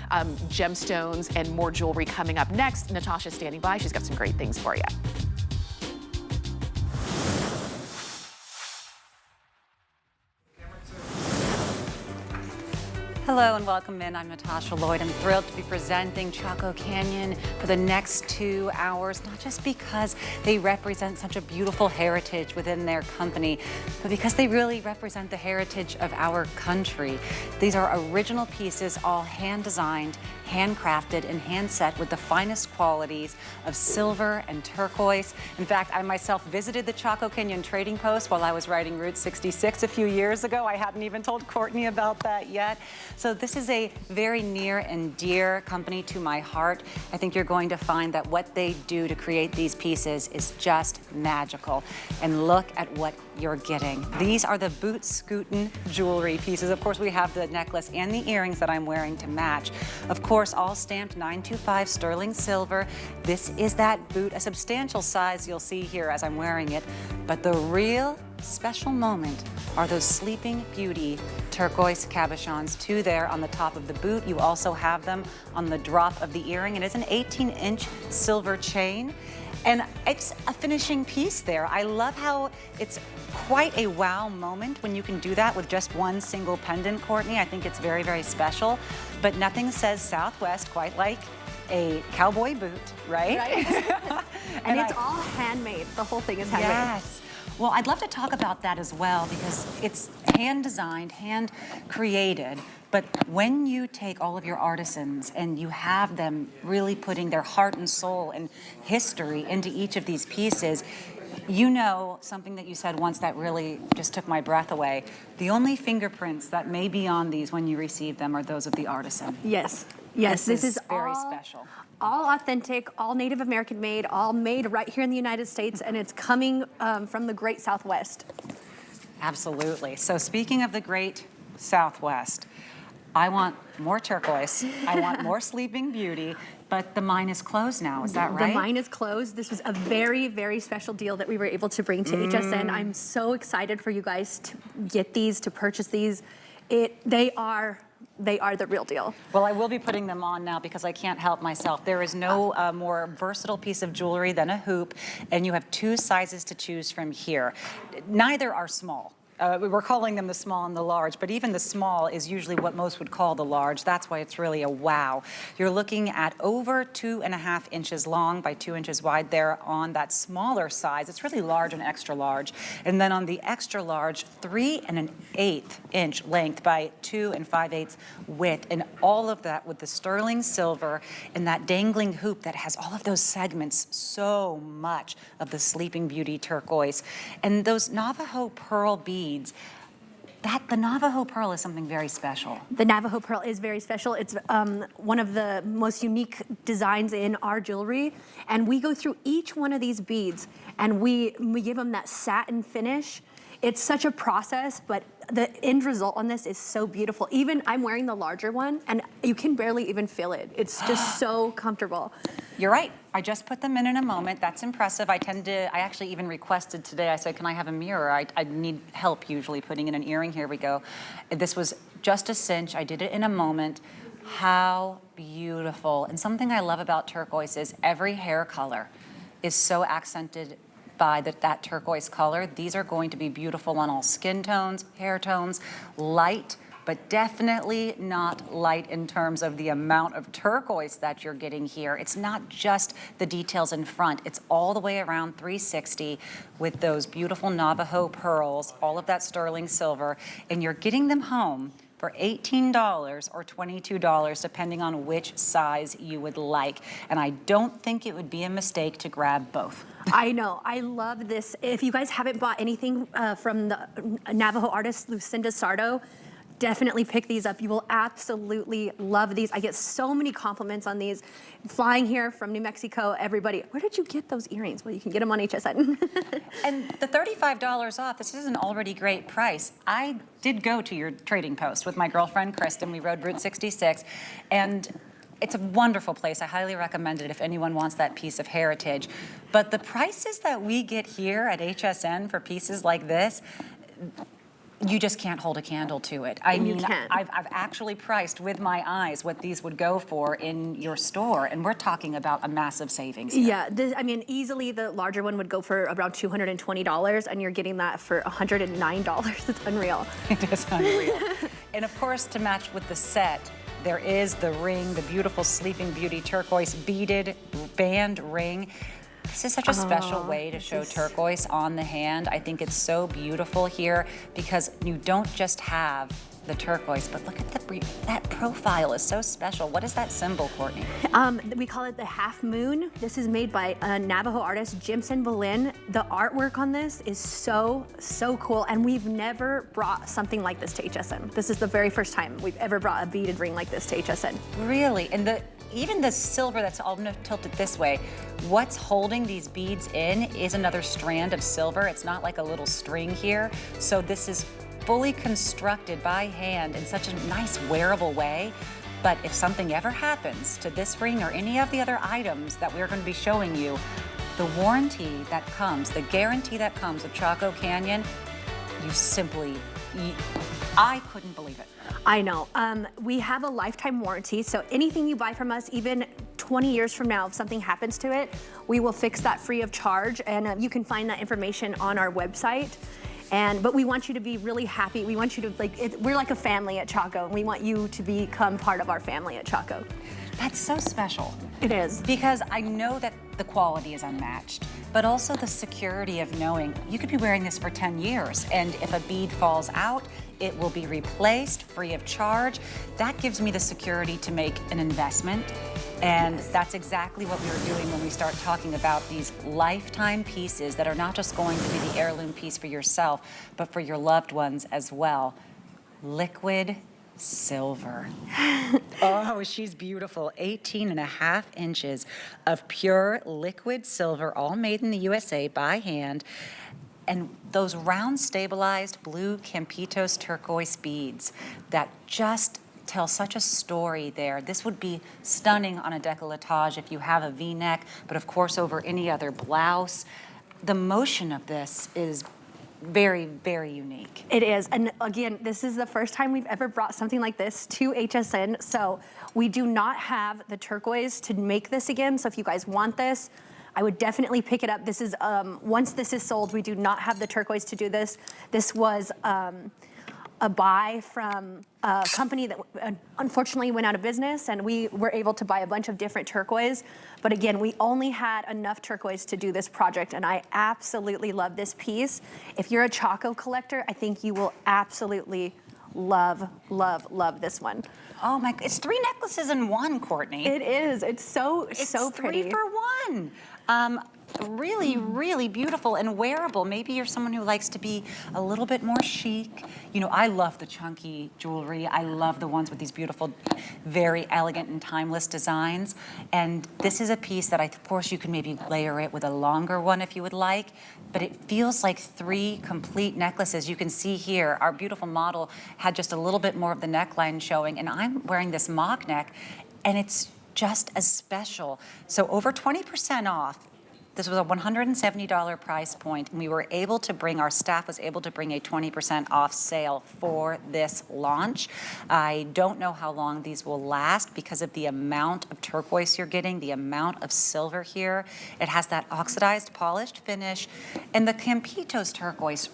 gemstones and more jewelry coming up next. Natasha's standing by. She's got some great things for you. Hello and welcome in. I'm Natasha Lloyd. I'm thrilled to be presenting Chaco Canyon for the next 2 hours, not just because they represent such a beautiful heritage within their company, but because they really represent the heritage of our country. These are original pieces, all hand-designed, handcrafted, and hand-set with the finest qualities of silver and turquoise. In fact, I myself visited the Chaco Canyon Trading Post while I was riding Route 66 a few years ago. I hadn't even told Courtney about that yet. So this is a very near and dear company to my heart. I think you're going to find that what they do to create these pieces is just magical. And look at what you're getting. These are the boot scootin' jewelry pieces. Of course, we have the necklace and the earrings that I'm wearing to match. Of course, all stamped 925 sterling silver. This is that boot, a substantial size you'll see here as I'm wearing it. But the real special moment are those Sleeping Beauty turquoise cabochons, two there on the top of the boot. You also have them on the drop of the earring. It is an 18-inch silver chain. And it's a finishing piece there. I love how it's quite a wow moment when you can do that with just one single pendant, Courtney. I think it's very, very special. But nothing says Southwest quite like a cowboy boot, right? Right. and it's all handmade. The whole thing is handmade. Yes. Well, I'd love to talk about that as well because it's hand-designed, hand-created. But when you take all of your artisans and you have them really putting their heart and soul and history into each of these pieces, you know something that you said once that really just took my breath away. The only fingerprints that may be on these when you receive them are those of the artisan. Yes. Yes, this is very special. All authentic, all Native American made, all made right here in the United States, and it's coming from the Great Southwest. Absolutely. So speaking of the Great Southwest, I want more turquoise. I want more Sleeping Beauty, but the mine is closed now. Is that right? The mine is closed. This was a very, very special deal that we were able to bring to HSN. I'm so excited for you guys to get these, to purchase these. They are the real deal. Well, I will be putting them on now because I can't help myself. There is no more versatile piece of jewelry than a hoop, and you have two sizes to choose from here. Neither are small. We're calling them the small and the large, but even the small is usually what most would call the large. That's why it's really a wow. You're looking at over 2.5 inches long by 2 inches wide there on that smaller size. It's really large and extra large. And then on the extra large, 3 1/8 inch length by 2 5/8 width. And all of that with the sterling silver and that dangling hoop that has all of those segments, so much of the Sleeping Beauty turquoise. And those Navajo pearl beads, the Navajo pearl is something very special. The Navajo pearl is very special. It's one of the most unique designs in our jewelry. And we go through each one of these beads and we give them that satin finish. It's such a process, but the end result on this is so beautiful. Even I'm wearing the larger one and you can barely even feel it. It's just so comfortable. You're right. I just put them in a moment. That's impressive. I actually even requested today, I said, can I have a mirror? I need help usually putting in an earring. Here we go. This was just a cinch. I did it in a moment. How beautiful. And something I love about turquoise is every hair color is so accented by that turquoise color. These are going to be beautiful on all skin tones, hair tones, light, but definitely not light in terms of the amount of turquoise that you're getting here. It's not just the details in front, it's all the way around 360 with those beautiful Navajo pearls, all of that sterling silver, and you're getting them home for $18 or $22, depending on which size you would like. And I don't think it would be a mistake to grab both. I know, I love this. If you guys haven't bought anything from the Navajo artist, Lucinda Sardo, definitely pick these up. You will absolutely love these. I get so many compliments on these. Flying here from New Mexico, everybody, where did you get those earrings? Well, you can get them on HSN. And the $35 off, this is an already great price. I did go to your trading post with my girlfriend, Kristen. We rode Route 66, and it's a wonderful place. I highly recommend it if anyone wants that piece of heritage. But the prices that we get here at HSN for pieces like this, you just can't hold a candle to it. I mean, can't. I've actually priced with my eyes what these would go for in your store, and we're talking about a massive savings here. Yeah, I mean, easily the larger one would go for around $220, and you're getting that for $109. It's unreal. It is unreal. And of course, to match with the set, there is the ring, the beautiful Sleeping Beauty turquoise beaded band ring. This is such a special way to show turquoise on the hand. I think it's so beautiful here because you don't just have the turquoise, but look at that profile is so special. What is that symbol, Courtney? We call it the half moon. This is made by a Navajo artist, Jimson Boleyn. The artwork on this is so cool, and we've never brought something like this to HSN. This is the very first time we've ever brought a beaded ring like this to HSN. Really? And even the silver that's all tilted this way, what's holding these beads in is another strand of silver. It's not like a little string here. So this is fully constructed by hand in such a nice wearable way. But if something ever happens to this ring or any of the other items that we're going to be showing you, the warranty that comes, the guarantee that comes with Chaco Canyon, I couldn't believe it. I know. We have a lifetime warranty, so anything you buy from us, even 20 years from now, if something happens to it, we will fix that free of charge, and you can find that information on our website. But we want you to be really happy. We want you to, we're like a family at Chaco, and we want you to become part of our family at Chaco. That's so special. It is. Because I know that the quality is unmatched, but also the security of knowing you could be wearing this for 10 years, and if a bead falls out, it will be replaced free of charge. That gives me the security to make an investment. And that's exactly what we were doing when we start talking about these lifetime pieces that are not just going to be the heirloom piece for yourself, but for your loved ones as well. Liquid silver. Oh, she's beautiful. 18.5 inches of pure liquid silver, all made in the USA by hand. And those round stabilized blue Campitos turquoise beads that just tell such a story there. This would be stunning on a décolletage if you have a V-neck, but of course over any other blouse. The motion of this is very, very unique. It is, and again, this is the first time we've ever brought something like this to HSN, so we do not have the turquoise to make this again, so if you guys want this, I would definitely pick it up. This is, once this is sold, we do not have the turquoise to do this. This was a buy from a company that unfortunately went out of business, and we were able to buy a bunch of different turquoise. But again, we only had enough turquoise to do this project, and I absolutely love this piece. If you're a Chaco collector, I think you will absolutely love, love, love this one. Oh my, it's 3 necklaces in one, Courtney. It is, it's so pretty. 3 for 1. Really, really beautiful and wearable. Maybe you're someone who likes to be a little bit more chic. You know, I love the chunky jewelry. I love the ones with these beautiful, very elegant and timeless designs. And this is a piece that of course you can maybe layer it with a longer one if you would like, but it feels like 3 complete necklaces. You can see here, our beautiful model had just a little bit more of the neckline showing, and I'm wearing this mock neck, and it's just as special. So over 20% off. This was a $170 price point, and we were able to bring, our staff was able to bring a 20% off sale for this launch. I don't know how long these will last because of the amount of turquoise you're getting, the amount of silver here. It has that oxidized polished finish, and the Campitos turquoise,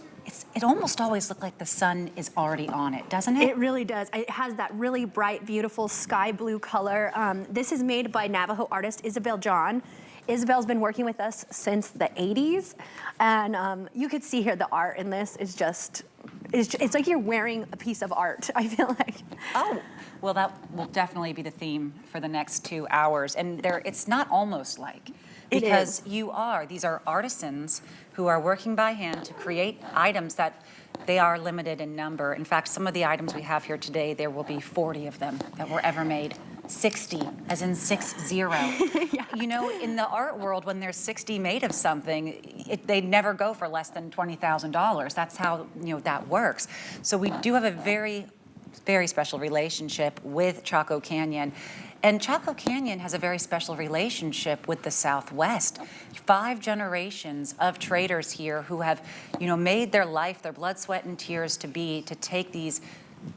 it almost always looks like the sun is already on it, doesn't it? It really does. It has that really bright, beautiful sky blue color. This is made by Navajo artist Isabel John. Isabel's been working with us since the 80s, and you could see here the art in this is just, it's like you're wearing a piece of art, I feel like. Oh, well, that will definitely be the theme for the next 2 hours. And it's not almost like, because these are artisans who are working by hand to create items that they are limited in number. In fact, some of the items we have here today, there will be 40 of them that were ever made. 60, as in 60. Yeah. You know, in the art world, when there's 60 made of something, they never go for less than $20,000. That's how, that works. So we do have a very, very special relationship with Chaco Canyon. And Chaco Canyon has a very special relationship with the Southwest. 5 generations of traders here who have, made their life, their blood, sweat, and tears to take these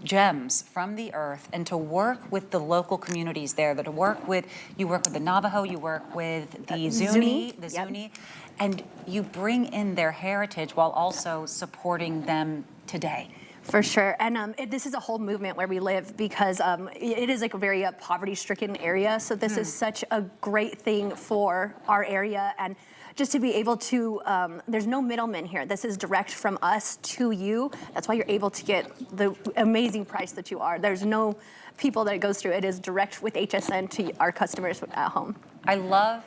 gems from the earth and to work with the local communities there, you work with the Navajo, you work with the Zuni, Zuni, and you bring in their heritage while also supporting them today. For sure, and this is a whole movement where we live because it is like a very poverty-stricken area. So this is such a great thing for our area, and just to be able to, there's no middleman here. This is direct from us to you. That's why you're able to get the amazing price that you are. There's no people that it goes through. It is direct with HSN to our customers at home. I love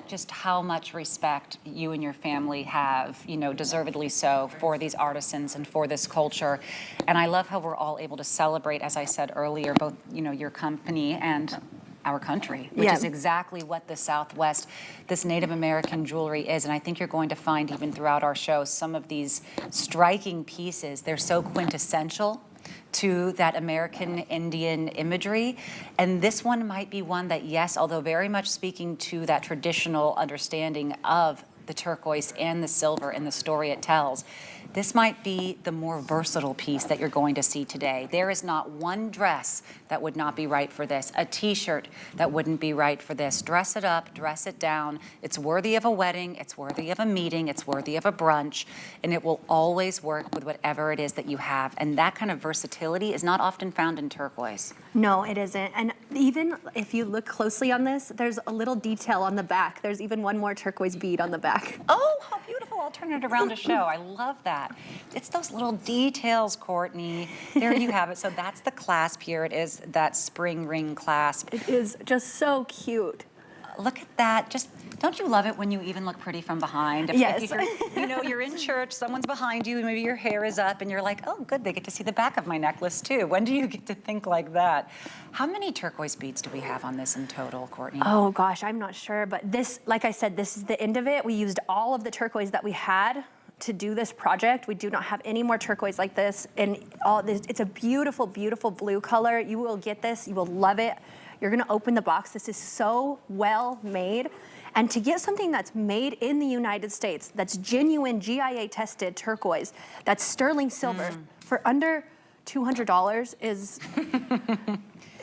just how much respect you and your family have, deservedly so, for these artisans and for this culture. And I love how we're all able to celebrate, as I said earlier, both, your company and our country, which is exactly what the Southwest, this Native American jewelry is. And I think you're going to find even throughout our show, some of these striking pieces, they're so quintessential to that American Indian imagery. And this one might be one that, yes, although very much speaking to that traditional understanding of the turquoise and the silver and the story it tells, this might be the more versatile piece that you're going to see today. There is not one dress that would not be right for this, a t-shirt that wouldn't be right for this. Dress it up, dress it down. It's worthy of a wedding, it's worthy of a meeting, it's worthy of a brunch, and it will always work with whatever it is that you have. And that kind of versatility is not often found in turquoise. No, it isn't. And even if you look closely on this, there's a little detail on the back. There's even one more turquoise bead on the back. Oh, how beautiful. I'll turn it around to show. I love that. It's those little details, Courtney. There you have it. So that's the clasp here. It is that spring ring clasp. It is just so cute. Look at that. Just, don't you love it when you even look pretty from behind? Yes. If you're in church, someone's behind you, and maybe your hair is up, and you're like, oh, good, they get to see the back of my necklace, too. When do you get to think like that? How many turquoise beads do we have on this in total, Courtney? Oh, gosh, I'm not sure. But this, like I said, this is the end of it. We used all of the turquoise that we had to do this project. We do not have any more turquoise like this. And all this, it's a beautiful, beautiful blue color. You will get this. You will love it. You're going to open the box. This is so well made. And to get something that's made in the United States, that's genuine GIA tested turquoise, that's sterling silver for under $200 is...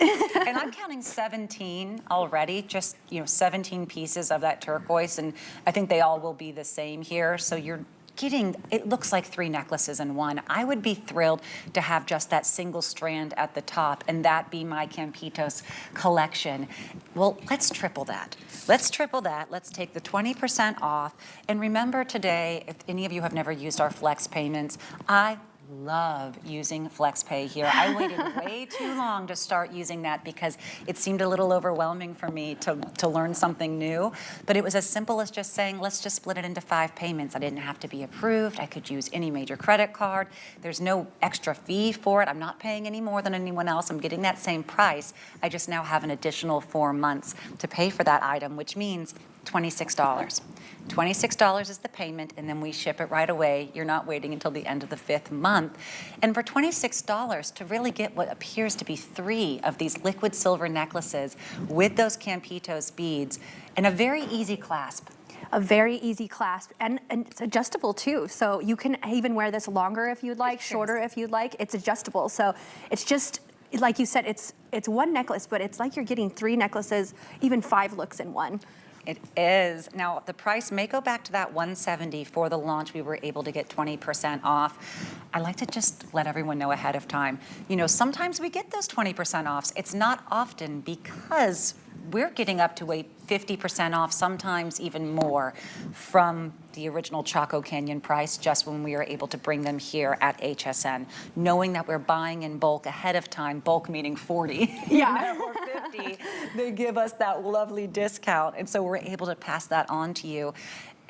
And I'm counting 17 already, just 17 pieces of that turquoise, and I think they all will be the same here. So you're getting, it looks like 3 necklaces in one. I would be thrilled to have just that single strand at the top and that be my Campitos collection. Well, let's triple that. Let's triple that. Let's take the 20% off. And remember today, if any of you have never used our flex payments, I love using FlexPay here. I waited way too long to start using that because it seemed a little overwhelming for me to learn something new. But it was as simple as just saying, let's just split it into 5 payments. I didn't have to be approved. I could use any major credit card. There's no extra fee for it. I'm not paying any more than anyone else. I'm getting that same price. I just now have an additional 4 months to pay for that item, which means $26. $26 is the payment, and then we ship it right away. You're not waiting until the end of the 5th month. And for $26 to really get what appears to be 3 of these liquid silver necklaces with those Campitos beads and a very easy clasp. A very easy clasp, and it's adjustable too. So you can even wear this longer if you'd like, shorter if you'd like. It's adjustable. So it's just, like you said, it's one necklace, but it's like you're getting 3 necklaces, even 5 looks in one. It is. Now, the price may go back to that $170 for the launch. We were able to get 20% off. I like to just let everyone know ahead of time. Sometimes we get those 20% offs. It's not often because we're getting up to a 50% off, sometimes even more, from the original Chaco Canyon price just when we are able to bring them here at HSN, knowing that we're buying in bulk ahead of time, bulk meaning 40 or 50, they give us that lovely discount. And so we're able to pass that on to you.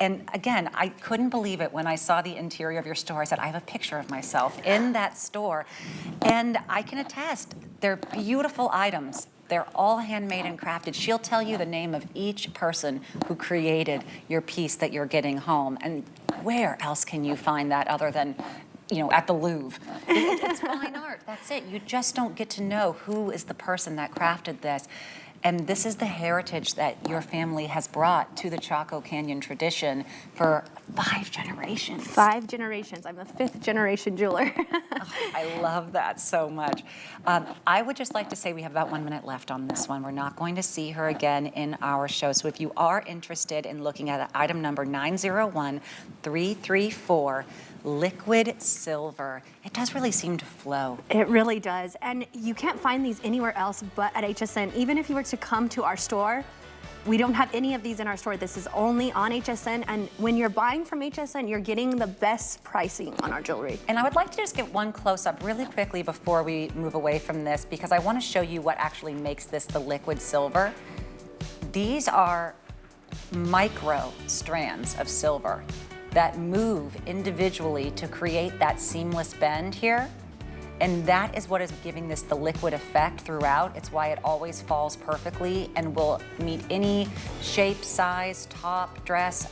And again, I couldn't believe it when I saw the interior of your store. I said, I have a picture of myself in that store. And I can attest, they're beautiful items. They're all handmade and crafted. She'll tell you the name of each person who created your piece that you're getting home. And where else can you find that other than, at the Louvre? It's fine art. That's it. You just don't get to know who is the person that crafted this. And this is the heritage that your family has brought to the Chaco Canyon tradition for 5 generations. 5 generations. I'm the 5th generation jeweler. I love that so much. I would just like to say we have about 1 minute left on this one. We're not going to see her again in our show. So if you are interested in looking at item number 901334, liquid silver, it does really seem to flow. It really does. And you can't find these anywhere else but at HSN. Even if you were to come to our store, we don't have any of these in our store. This is only on HSN. And when you're buying from HSN, you're getting the best pricing on our jewelry. And I would like to just get one close-up really quickly before we move away from this, because I want to show you what actually makes this the liquid silver. These are micro strands of silver that move individually to create that seamless bend here. And that is what is giving this the liquid effect throughout. It's why it always falls perfectly and will meet any shape, size, top, dress,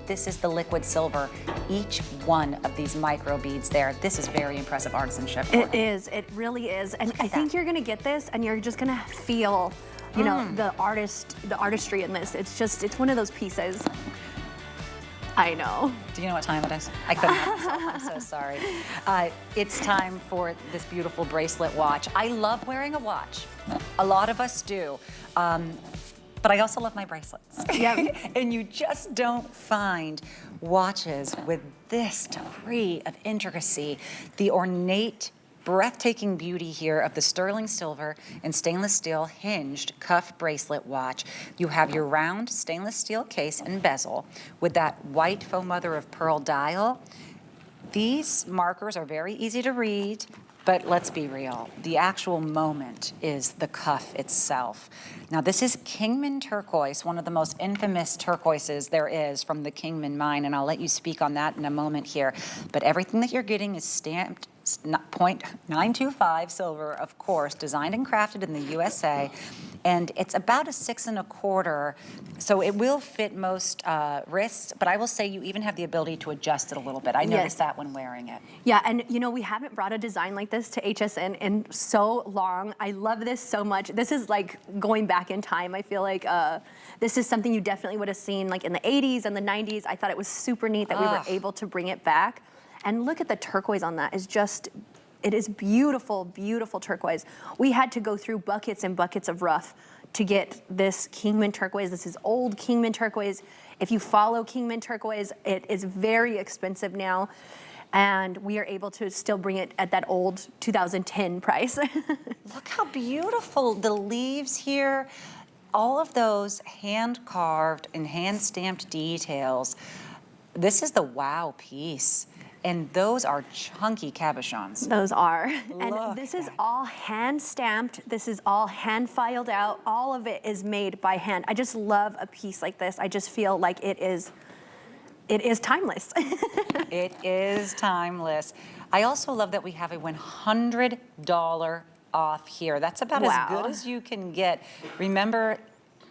this is the liquid silver. Each one of these micro beads there, this is very impressive artisanship. It is, it really is. And I think you're gonna get this and you're just gonna feel, you know, the artistry in this. It's one of those pieces. I know. Do you know what time it is? I couldn't help myself. I'm so sorry. It's time for this beautiful bracelet watch. I love wearing a watch. A lot of us do. But I also love my bracelets. Yep. And you just don't find watches with this degree of intricacy, the ornate, breathtaking beauty here of the sterling silver and stainless steel hinged cuff bracelet watch. You have your round stainless steel case and bezel with that white faux mother of pearl dial. These markers are very easy to read, but let's be real. The actual moment is the cuff itself. Now this is Kingman turquoise, one of the most infamous turquoises there is from the Kingman mine, and I'll let you speak on that in a moment here. But everything that you're getting is stamped .925 silver, of course, designed and crafted in the USA. And it's about a 6 1/4, so it will fit most wrists, but I will say you even have the ability to adjust it a little bit. I noticed that when wearing it. Yeah, and you know, we haven't brought a design like this to HSN in so long. I love this so much. This is like going back in time. I feel like this is something you definitely would have seen like in the 80s and the 90s. I thought it was super neat that we were able to bring it back. And look at the turquoise on that. It is beautiful, beautiful turquoise. We had to go through buckets and buckets of rough to get this Kingman turquoise. This is old Kingman turquoise. If you follow Kingman turquoise, it is very expensive now. And we are able to still bring it at that old 2010 price. Look how beautiful the leaves here. All of those hand carved and hand stamped details. This is the wow piece. And those are chunky cabochons. Those are. And Look this is all hand stamped. This is all hand filed out. All of it is made by hand. I just love a piece like this. I just feel like it is timeless. It is timeless. I also love that we have a $100 off here. That's about as good as you can get. Remember,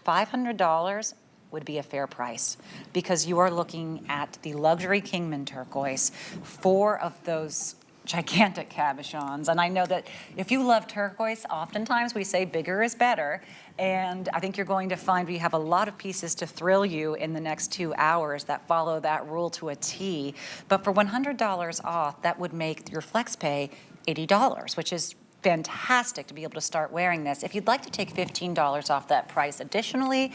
$500 would be a fair price because you are looking at the luxury Kingman turquoise, 4 of those gigantic cabochons. And I know that if you love turquoise, oftentimes we say bigger is better. And I think you're going to find we have a lot of pieces to thrill you in the next 2 hours that follow that rule to a T. But for $100 off, that would make your flex pay $80, which is fantastic to be able to start wearing this. If you'd like to take $15 off that price additionally,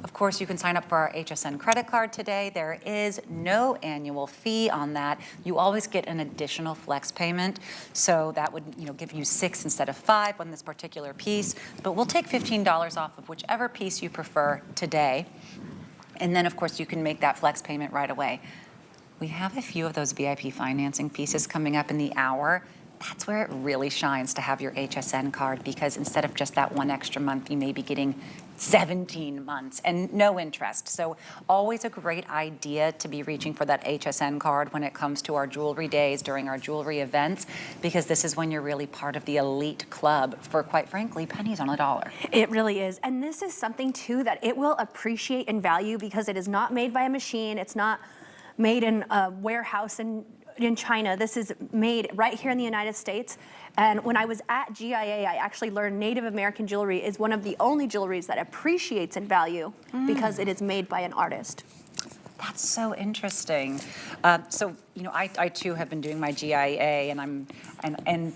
of course, you can sign up for our HSN credit card today. There is no annual fee on that. You always get an additional flex payment. So that would, give you 6 instead of 5 on this particular piece. But we'll take $15 off of whichever piece you prefer today. And then, of course, you can make that flex payment right away. We have a few of those VIP financing pieces coming up in the hour. That's where it really shines to have your HSN card, because instead of just that 1 extra month, you may be getting 17 months and no interest. So always a great idea to be reaching for that HSN card when it comes to our jewelry days during our jewelry events, because this is when you're really part of the elite club for, quite frankly, pennies on a dollar. It really is. And this is something too that it will appreciate and value because it is not made by a machine. It's not made in a warehouse in in China. This is made right here in the United States. And when I was at GIA, I actually learned Native American jewelry is one of the only jewelries that appreciates in value because it is made by an artist. That's so interesting. So, you know, I too have been doing my GIA, and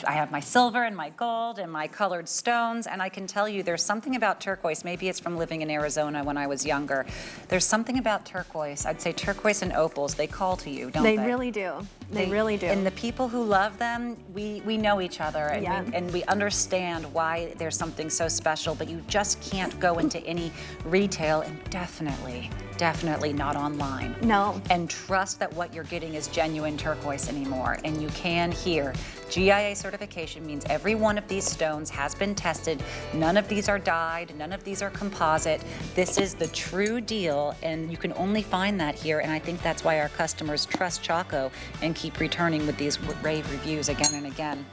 I have my silver and my gold and my colored stones, and I can tell you there's something about turquoise. Maybe it's from living in Arizona when I was younger. There's something about turquoise. I'd say turquoise and opals, they call to you, don't they? They really do. They really do. And the people who love them, we know each other, and, Yeah. we understand why there's something so special, but you just can't go into any retail, and definitely not online. No. And trust that what you're getting is genuine turquoise anymore. And you can here. GIA certification means every one of these stones has been tested. None of these are dyed, none of these are composite. This is the true deal, and you can only find that here, and I think that's why our customers trust Chaco and keep returning with these rave reviews again and again.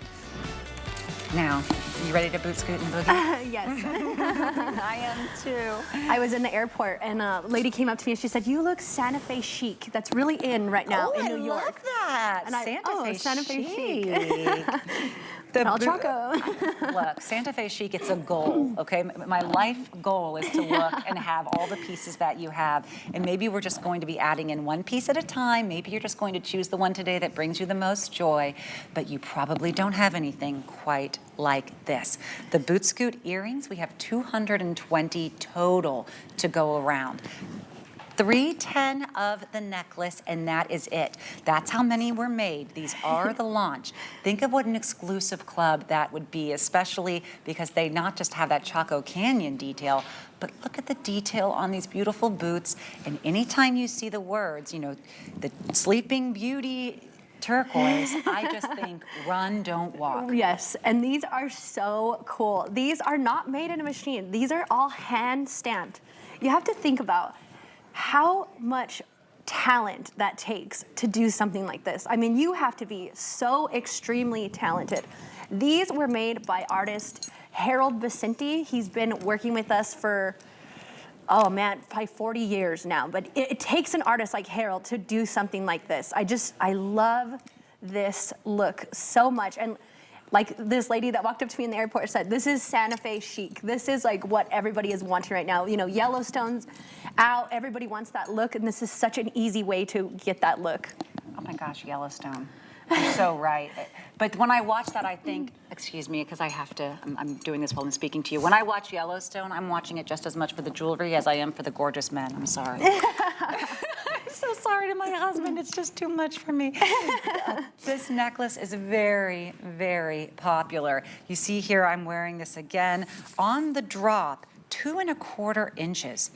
Now, you ready to boot, scoot, and boogie? Yes. I am too. I was in the airport and a lady came up to me and she said, "You look Santa Fe chic. That's really in right now in New York." I love that. And Santa Fe chic. The Chaco. Look, Santa Fe chic, it's a goal, okay? My life goal is to look and have all the pieces that you have. And maybe we're just going to be adding in one piece at a time. Maybe you're just going to choose the one today that brings you the most joy, but you probably don't have anything quite like this. The boot scoot earrings, we have 220 total to go around. 310 of the necklace, and that is it. That's how many were made. These are the launch. Think of what an exclusive club that would be, especially because they not just have that Chaco Canyon detail, but look at the detail on these beautiful boots. And anytime you see the words, you know, the Sleeping Beauty turquoise, I just think run, don't walk. Yes, and these are so cool. These are not made in a machine. These are all hand stamped. You have to think about how much talent that takes to do something like this. I mean, you have to be so extremely talented. These were made by artist Harold Vicente. He's been working with us for, oh man, probably 40 years now. But it takes an artist like Harold to do something like this. I love this look so much. And like this lady that walked up to me in the airport said, this is Santa Fe chic. This is like what everybody is wanting right now. You know, Yellowstone's out, everybody wants that look, and this is such an easy way to get that look. Oh my gosh, Yellowstone. You're so right. But when I watch that, I think, excuse me, because I have to, I'm doing this while I'm speaking to you. When I watch Yellowstone, I'm watching it just as much for the jewelry as I am for the gorgeous men. I'm sorry. I'm so sorry to my husband. It's just too much for me. This necklace is very, very popular. You see here, I'm wearing this again. On the drop, 2¼ inches.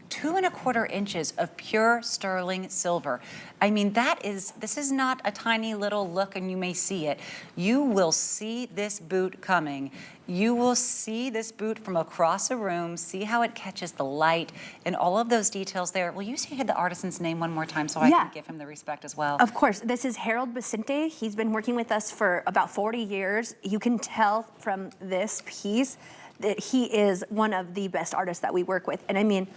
2¼ inches of pure sterling silver. I mean, this is not a tiny little look and you may see it. You will see this boot coming. You will see this boot from across a room, see how it catches the light and all of those details there. Will you say the artisan's name one more time so I can give him the respect as well? Of course. This is Harold Vicente. He's been working with us for about 40 years. You can tell from this piece that he is one of the best artists that we work with. And I mean,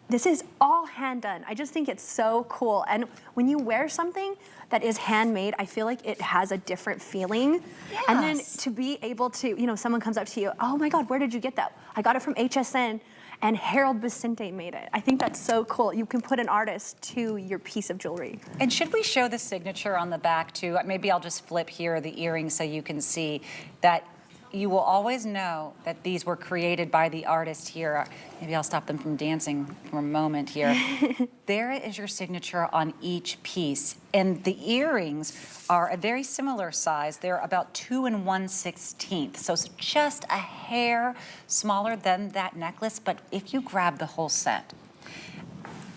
this is all hand done. I just think it's so cool. And when you wear something that is handmade, I feel like it has a different feeling. Yes. And then to be able to, you know, someone comes up to you, oh my God, where did you get that? I got it from HSN and Harold Vicente made it. I think that's so cool. You can put an artist to your piece of jewelry. And should we show the signature on the back too? Maybe I'll just flip here the earrings so you can see that you will always know that these were created by the artist here. Maybe I'll stop them from dancing for a moment here. There is your signature on each piece. And the earrings are a very similar size. They're about 2 1/16. So it's just a hair smaller than that necklace. But if you grab the whole set,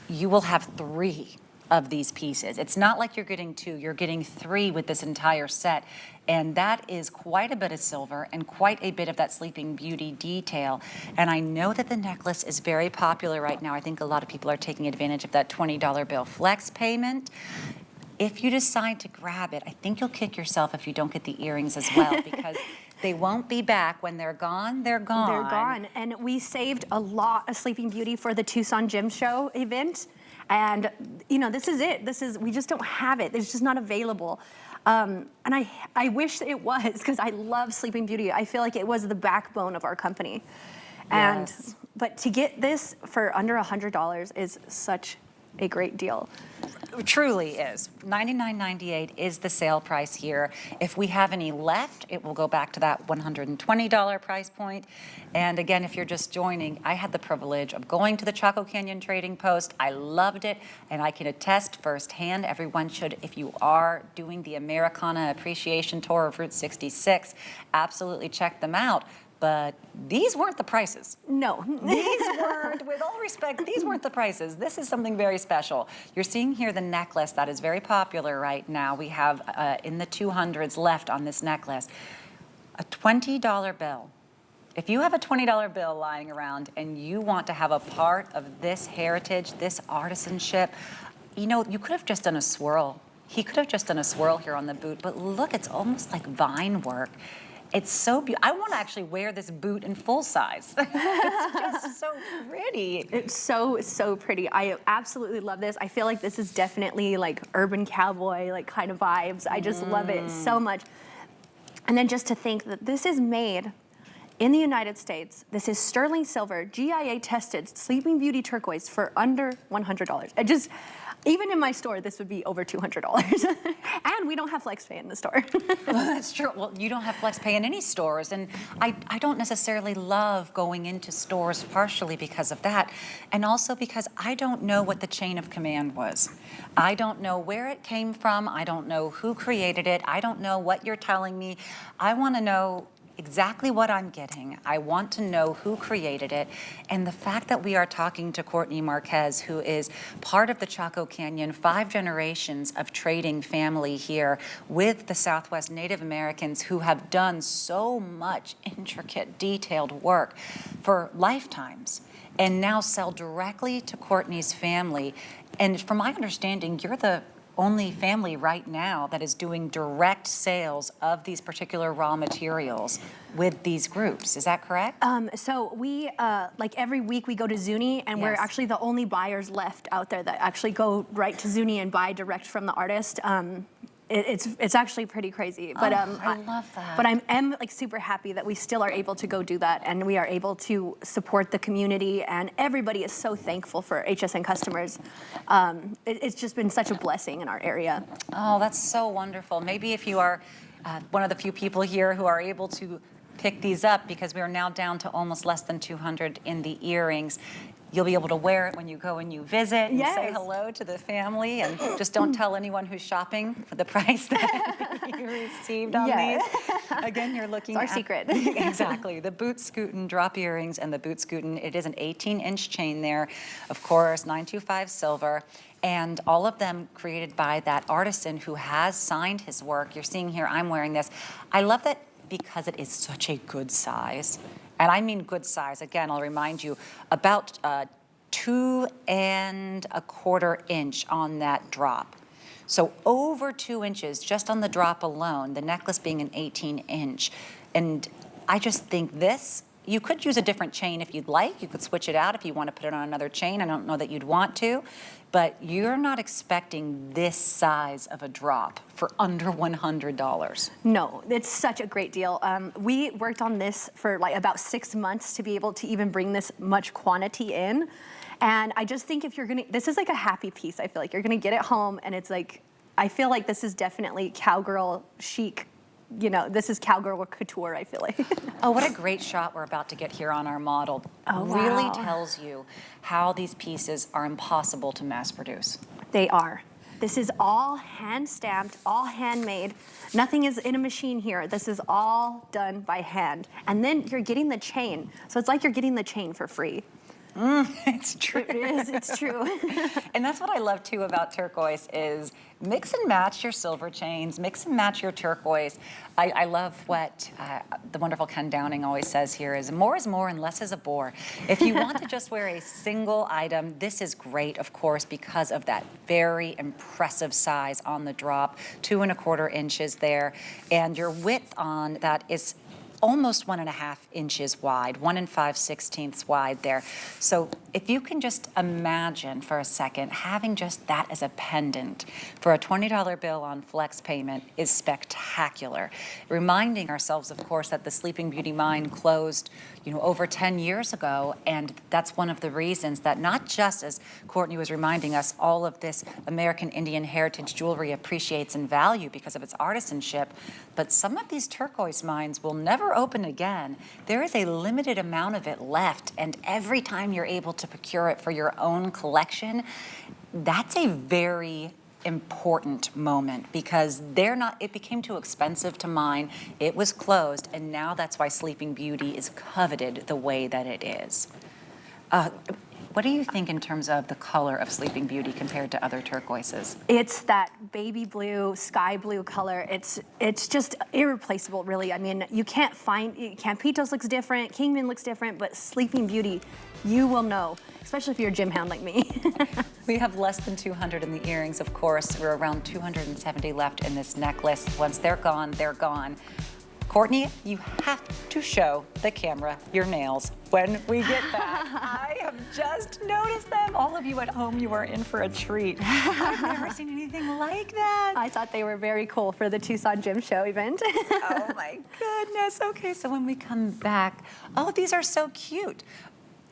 you will have 3 of these pieces. It's not like you're getting 2, you're getting 3 with this entire set. And that is quite a bit of silver and quite a bit of that Sleeping Beauty detail. And I know that the necklace is very popular right now. I think a lot of people are taking advantage of that $20 bill flex payment. If you decide to grab it, I think you'll kick yourself if you don't get the earrings as well, because they won't be back. When they're gone, they're gone. They're gone. And we saved a lot of Sleeping Beauty for the Tucson Gem Show event. And, you know, this is it. We just don't have it. It's just not available. And I wish it was, because I love Sleeping Beauty. I feel like it was the backbone of our company. And, Yes. but to get this for under $100 is such a great deal. It truly is. $99.98 is the sale price here. If we have any left, it will go back to that $120 price point. And again, if you're just joining, I had the privilege of going to the Chaco Canyon Trading Post. I loved it, and I can attest firsthand, everyone should, if you are doing the Americana Appreciation Tour of Route 66, absolutely check them out. But these weren't the prices. No. These weren't, with all respect, these weren't the prices. This is something very special. You're seeing here the necklace that is very popular right now. We have in the 200s left on this necklace. A $20 bill. If you have a $20 bill lying around and you want to have a part of this heritage, this artisanship, you know, you could have just done a swirl. He could have just done a swirl here on the boot, but look, it's almost like vine work. It's so beautiful. I want to actually wear this boot in full size. It's just so pretty. It's so, so pretty. I absolutely love this. I feel like this is definitely like urban cowboy, like kind of vibes. I just love it so much. And then just to think that this is made in the United States. This is sterling silver, GIA tested, Sleeping Beauty turquoise for under $100. I just, even in my store, this would be over $200. And we don't have flex pay in the store. Well, that's true. Well, you don't have flex pay in any stores. And I don't necessarily love going into stores partially because of that. And also because I don't know what the chain of command was. I don't know where it came from. I don't know who created it. I don't know what you're telling me. I want to know exactly what I'm getting. I want to know who created it. And the fact that we are talking to Courtney Marquez, who is part of the Chaco Canyon, 5 generations of trading family here with the Southwest Native Americans who have done so much intricate, detailed work for lifetimes and now sell directly to Courtney's family. And from my understanding, you're the only family right now that is doing direct sales of these particular raw materials with these groups. Is that correct? So we, like every week we go to Zuni, and we're Yes. actually the only buyers left out there that actually go right to Zuni and buy direct from the artist. It's actually pretty crazy, but I love that. But I'm like super happy that we still are able to go do that, and we are able to support the community, and everybody is so thankful for HSN customers. It's just been such a blessing in our area. Oh, that's so wonderful. Maybe if you are one of the few people here who are able to pick these up, because we are now down to almost less than 200 in the earrings, you'll be able to wear it when you go and you visit and say Yes. hello to the family, and just don't tell anyone who's shopping for the price that you received on Yes. these. Again, you're looking It's our at secret. exactly the boot scootin' drop earrings and the boot scootin'. It is an 18-inch chain there, of course, 925 silver. And all of them created by that artisan who has signed his work. You're seeing here, I'm wearing this. I love that because it is such a good size. And I mean good size. Again, I'll remind you, about 2 1/4 inch on that drop. So over 2 inches just on the drop alone, the necklace being an 18-inch. And I just think this, you could use a different chain if you'd like. You could switch it out if you want to put it on another chain. I don't know that you'd want to, but you're not expecting this size of a drop for under $100. No, it's such a great deal. We worked on this for like about 6 months to be able to even bring this much quantity in. And I just think if you're gonna, this is like a happy piece. I feel like you're gonna get it home, and it's like, I feel like this is definitely cowgirl chic. You know, this is cowgirl couture, I feel like. Oh, what a great shot we're about to get here on our model. Oh, really wow. tells you how these pieces are impossible to mass produce. They are. This is all hand stamped, all handmade. Nothing is in a machine here. This is all done by hand. And then you're getting the chain. So it's like you're getting the chain for free. It's true. It is, it's true. And that's what I love too about turquoise is mix and match your silver chains, mix and match your turquoise. I love what the wonderful Ken Downing always says here is more and less is a bore. If you want to just wear a single item, this is great, of course, because of that very impressive size on the drop, 2 1/4 inches there. And your width on that is almost 1.5 inches wide, 1 5/16 wide there. So if you can just imagine for a second, having just that as a pendant for a $20 bill on flex payment is spectacular. Reminding ourselves, of course, that the Sleeping Beauty mine closed, over 10 years ago, and that's one of the reasons that not just, as Courtney was reminding us, all of this American Indian heritage jewelry appreciates in value because of its artisanship, but some of these turquoise mines will never open again. There is a limited amount of it left, and every time you're able to procure it for your own collection, that's a very important moment because it became too expensive to mine. It was closed, and now that's why Sleeping Beauty is coveted the way that it is. What do you think in terms of the color of Sleeping Beauty compared to other turquoises? It's that baby blue, sky blue color. It's just irreplaceable, really. I mean, you can't find, Campitos looks different, Kingman looks different, but Sleeping Beauty, you will know, especially if you're a gym hound like me. We have less than 200 in the earrings, of course. We're around 270 left in this necklace. Once they're gone, they're gone. Courtney, you have to show the camera your nails when we get back. I have just noticed them. All of you at home, you are in for a treat. I've never seen anything like that. I thought they were very cool for the Tucson Gym Show event. Oh my goodness. Okay, so when we come back, oh, these are so cute.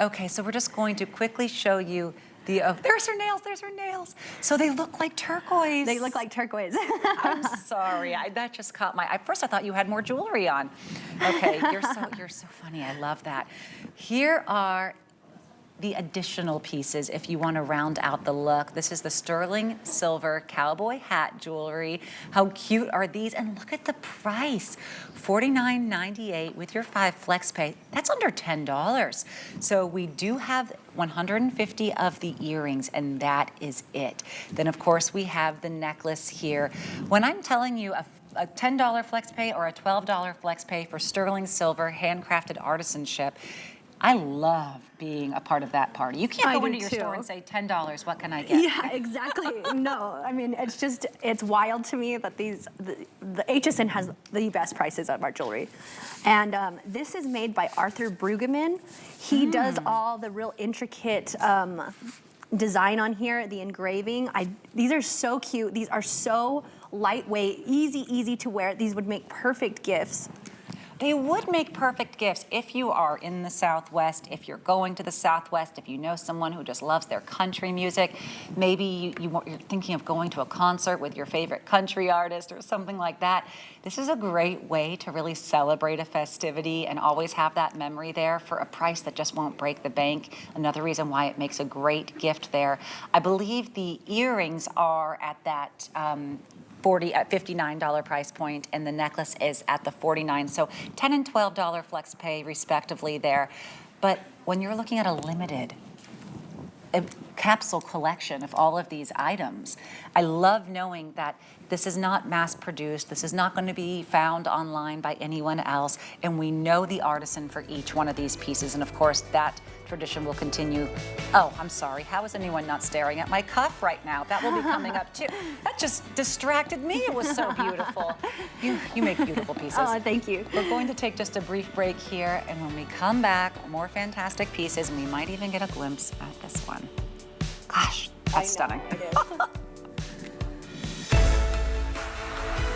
Okay, so we're just going to quickly show you there's her nails. So they look like turquoise. They look like turquoise. I'm sorry, that just caught at first I thought you had more jewelry on. Okay, you're so funny, I love that. Here are the additional pieces if you want to round out the look. This is the sterling silver cowboy hat jewelry. How cute are these? And look at the price, $49.98 with your 5 flex pay. That's under $10. So we do have 150 of the earrings, and that is it. Then of course we have the necklace here. When I'm telling you a $10 flex pay or a $12 flex pay for sterling silver handcrafted artisanship, I love being a part of that party. You can't go into your store and say, $10, what can I get? Yeah, exactly. No, I mean, it's wild to me that the HSN has the best prices of our jewelry. And this is made by Arthur Brueggemann. He does all the real intricate design on here, the engraving. These are so cute. These are so lightweight, easy to wear. These would make perfect gifts. They would make perfect gifts if you are in the Southwest, if you're going to the Southwest, if you know someone who just loves their country music. Maybe you're thinking of going to a concert with your favorite country artist or something like that. This is a great way to really celebrate a festivity and always have that memory there for a price that just won't break the bank. Another reason why it makes a great gift there. I believe the earrings are at that $59 price point, and the necklace is at the $49. So $10 and $12 flex pay respectively there. But when you're looking at a limited capsule collection of all of these items, I love knowing that this is not mass produced. This is not going to be found online by anyone else. And we know the artisan for each one of these pieces. And of course, that tradition will continue. Oh, I'm sorry. How is anyone not staring at my cuff right now? That will be coming up too. That just distracted me. It was so beautiful. You make beautiful pieces. Oh, thank you. We're going to take just a brief break here. And when we come back, more fantastic pieces. And we might even get a glimpse at this one. Gosh, that's stunning.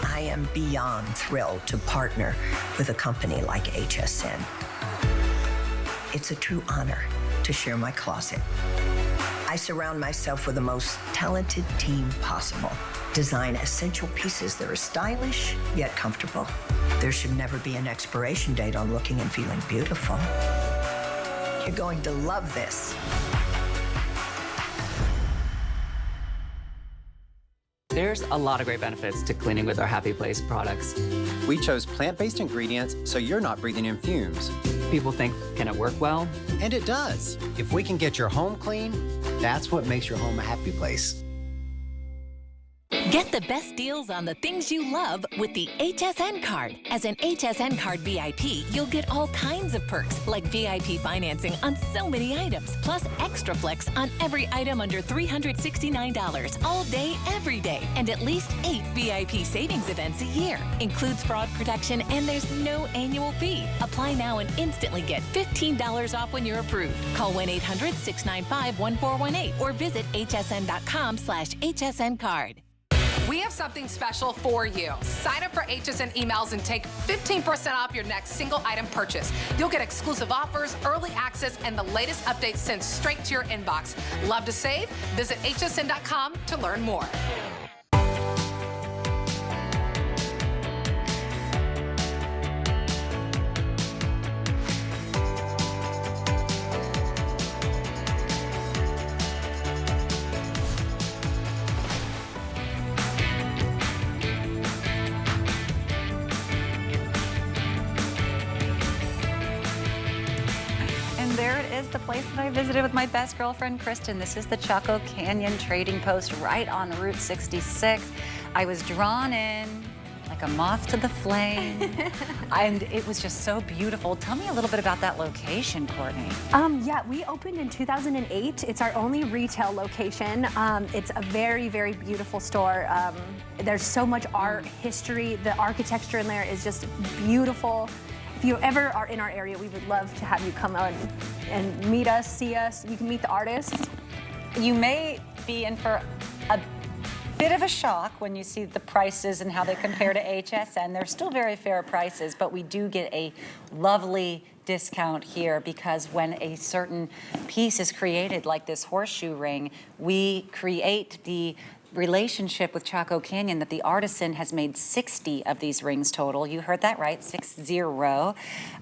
I am beyond thrilled to partner with a company like HSN. It's a true honor to share my closet. I surround myself with the most talented team possible. Design essential pieces that are stylish yet comfortable. There should never be an expiration date on looking and feeling beautiful. You're going to love this. There's a lot of great benefits to cleaning with our Happy Place products. We chose plant-based ingredients so you're not breathing in fumes. People think, can it work well? And it does. If we can get your home clean, that's what makes your home a happy place. Get the best deals on the things you love with the HSN card. As an HSN card VIP, you'll get all kinds of perks like VIP financing on so many items, plus extra flex on every item under $369 all day, every day, and at least 8 VIP savings events a year. Includes fraud protection and there's no annual fee. Apply now and instantly get $15 off when you're approved. Call 1-800-695-1418 or visit hsn.com/HSN card. We have something special for you. Sign up for HSN emails and take 15% off your next single item purchase. You'll get exclusive offers, early access, and the latest updates sent straight to your inbox. Love to save? Visit hsn.com to learn more. There it is, the place that I visited with my best girlfriend, Kristen. This is the Chaco Canyon Trading Post right on Route 66. I was drawn in like a moth to the flame, and it was just so beautiful. Tell me a little bit about that location, Courtney. Yeah, we opened in 2008. It's our only retail location. It's a very, very beautiful store. There's so much art, history. The architecture in there is just beautiful. If you ever are in our area, we would love to have you come on and meet us, see us. You can meet the artists. You may be in for a bit of a shock when you see the prices and how they compare to HSN. They're still very fair prices, but we do get a lovely discount here because when a certain piece is created, like this horseshoe ring, we create the relationship with Chaco Canyon that the artisan has made 60 of these rings total. You heard that right, 60, or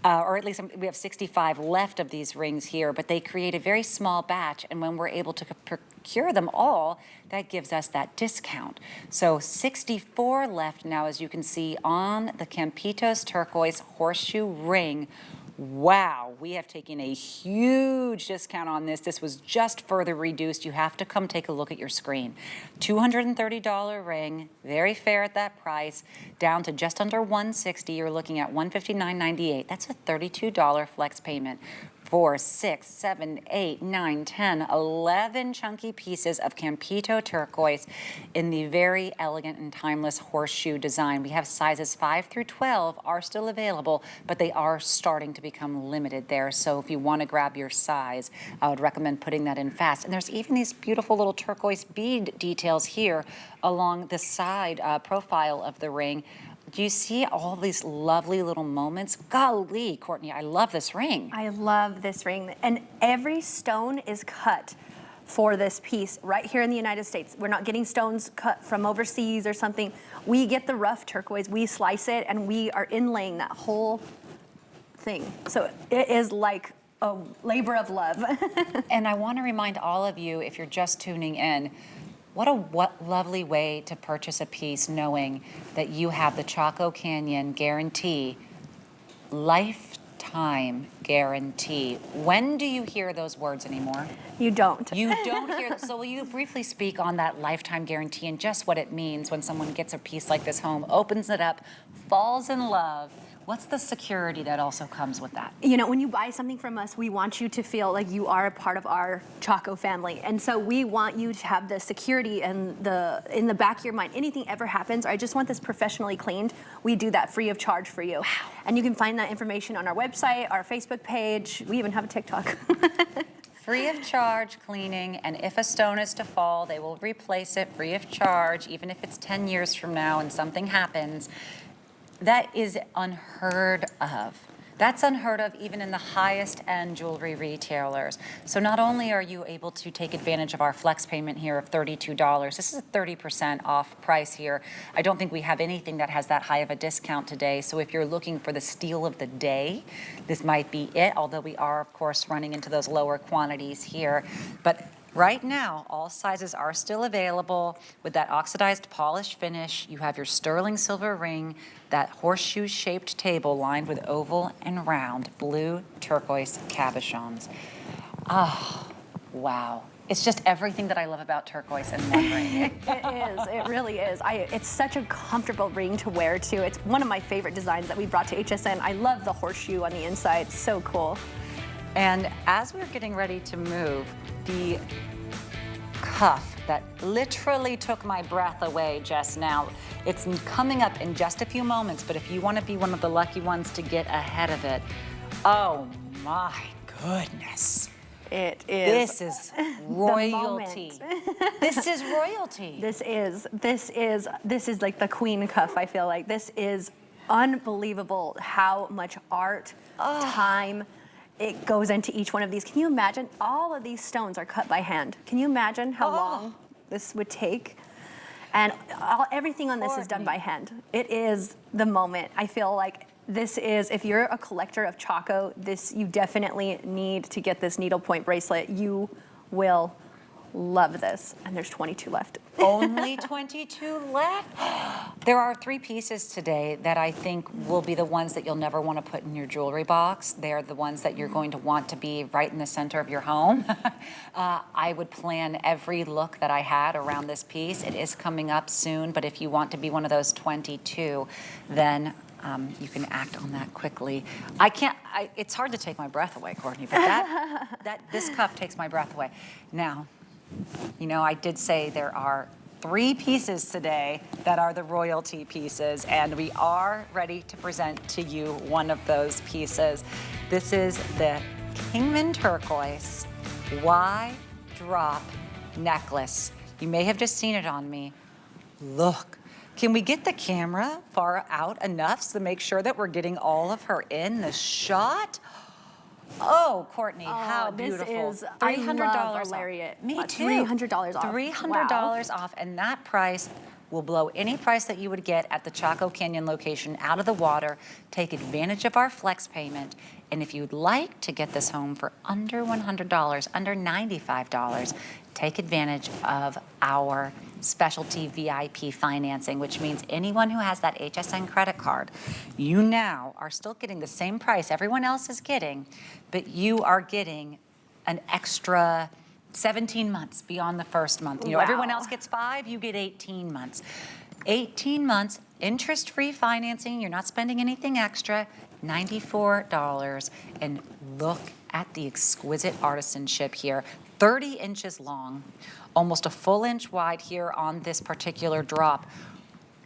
at least we have 65 left of these rings here, but they create a very small batch, and when we're able to procure them all, that gives us that discount. So 64 left now, as you can see, on the Campitos Turquoise Horseshoe Ring. Wow, we have taken a huge discount on this. This was just further reduced. You have to come take a look at your screen. $230 ring, very fair at that price, down to just under $160. You're looking at $159.98. That's a $32 flex payment. 4, 6, 7, 8, 9, 10, 11 chunky pieces of Campito turquoise in the very elegant and timeless horseshoe design. We have sizes 5 through 12 are still available, but they are starting to become limited there. So if you want to grab your size, I would recommend putting that in fast. And there's even these beautiful little turquoise bead details here along the side profile of the ring. Do you see all these lovely little moments? Golly, Courtney, I love this ring. I love this ring. And every stone is cut for this piece right here in the United States. We're not getting stones cut from overseas or something. We get the rough turquoise, we slice it, and we are inlaying that whole thing. So it is like a labor of love. And I want to remind all of you, if you're just tuning in, what lovely way to purchase a piece knowing that you have the Chaco Canyon guarantee, lifetime guarantee. When do you hear those words anymore? You don't. You don't hear. So will you briefly speak on that lifetime guarantee and just what it means when someone gets a piece like this home, opens it up, falls in love? What's the security that also comes with that? You know, when you buy something from us, we want you to feel like you are a part of our Chaco family. And so we want you to have the security and in the back of your mind, anything ever happens, or I just want this professionally cleaned, we do that free of charge for you. Wow. And you can find that information on our website, our Facebook page. We even have a TikTok. Free of charge cleaning, and if a stone is to fall, they will replace it free of charge, even if it's 10 years from now and something happens. That is unheard of. That's unheard of even in the highest end jewelry retailers. So not only are you able to take advantage of our flex payment here of $32, this is a 30% off price here. I don't think we have anything that has that high of a discount today. So if you're looking for the steal of the day, this might be it, although we are, of course, running into those lower quantities here. But right now, all sizes are still available with that oxidized polish finish. You have your sterling silver ring, that horseshoe-shaped table lined with oval and round blue turquoise cabochons. Ah, Wow. It's just everything that I love about turquoise and one ring. It is, it really is. It's such a comfortable ring to wear too. It's one of my favorite designs that we brought to HSN. I love the horseshoe on the inside, so cool. And as we're getting ready to move, the cuff that literally took my breath away just now, it's coming up in just a few moments, but if you want to be one of the lucky ones to get ahead of it, oh my goodness. It is. This is royalty. This is royalty. This is like the queen cuff, I feel like. This is unbelievable how much art, time, it goes into each one of these. Can you imagine? All of these stones are cut by hand. Can you imagine how long this would take? And everything on this is done by hand. It is the moment. I feel like this is, if you're a collector of Chaco, you definitely need to get this needlepoint bracelet. You will love this. And there's 22 left. Only 22 left? There are 3 pieces today that I think will be the ones that you'll never want to put in your jewelry box. They're the ones that you're going to want to be right in the center of your home. I would plan every look that I had around this piece. It is coming up soon, but if you want to be one of those 22, then you can act on that quickly. It's hard to take my breath away, Courtney, but this cuff takes my breath away. Now, you know, I did say there are 3 pieces today that are the royalty pieces, and we are ready to present to you one of those pieces. This is the Kingman Turquoise Y Drop necklace. You may have just seen it on me. Look. Can we get the camera far out enough to make sure that we're getting all of her in the shot? Oh, Courtney, how beautiful. This is, $300 I love off. a lariat. Me too. $300 off. $300 off, and that price will blow any price that you would get at the Chaco Canyon location out of the water. Take advantage of our flex payment, and if you'd like to get this home for under $100, under $95, take advantage of our specialty VIP financing, which means anyone who has that HSN credit card, you now are still getting the same price everyone else is getting, but you are getting an extra 17 months beyond the first month. You know, everyone else gets 5, you get 18 months. 18 months, interest-free financing, you're not spending anything extra, $94. And look at the exquisite artisanship here. 30 inches long, almost a full inch wide here on this particular drop.